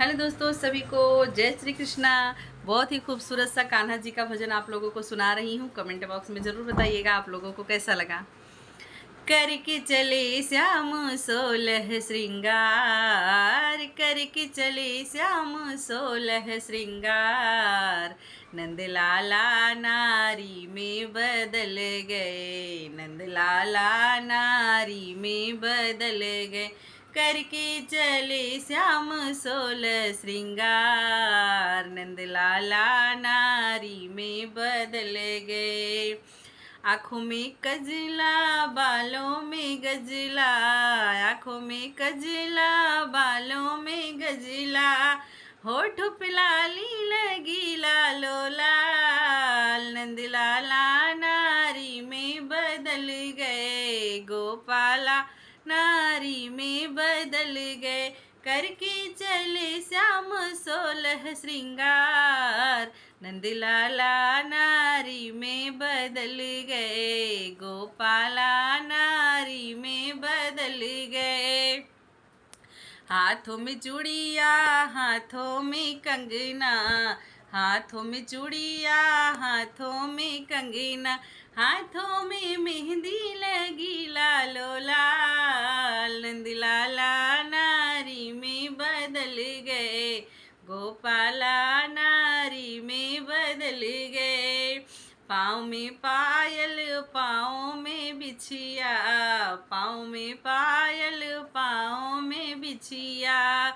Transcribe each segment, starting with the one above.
Hello दोस्तों, सभी को जय श्री कृष्णा। बहुत ही खूबसूरत सा कान्हा जी का भजन आप लोगों को सुना रही हूँ। कमेंट बॉक्स में ज़रूर बताइएगा आप लोगों को कैसा लगा। करके चले श्याम सोलह श्रृंगार, करके चले श्याम सोलह श्रृंगार, नंदलाला नारी में बदल गए, नंदलाला नारी में बदल गए। करके चले श्याम सोलह श्रृंगार, नंदलाला नारी में बदल गए। आँखों में कजला बालों में गजला, आँखों में कजला बालों में गजला, होठों पे लाली लगी लालो लाल, नंदलाला नारी में बदल गए, गोपाला नारी में बदल गए। करके चले श्याम सोलह श्रृंगार, नंदलाला नारी में बदल गए, गोपाला नारी में बदल गए। हाथों में चूड़िया हाथों में कंगना, हाथों में चूड़िया हाथों में कंगना, हाथों में मेहंदी लगी लालो लाल, नंदलाला नारी में बदल गए, गोपाला नारी में बदल गए। पाँव में पायल पाँव में बिछिया, पाँव में पायल पाँव में बिछिया,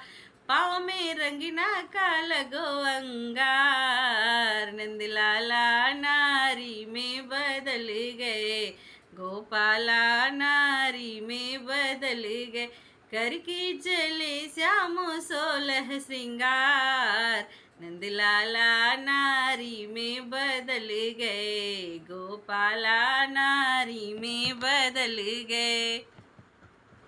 पाँव में रंगना का लगो अंगार, नंदलाला नारी में बदल गए, गोपाला नारी में बदल गए। करके चले श्याम सोलह श्रृंगार, नंदलाला नारी में बदल गए, गोपाला नारी में बदल गए।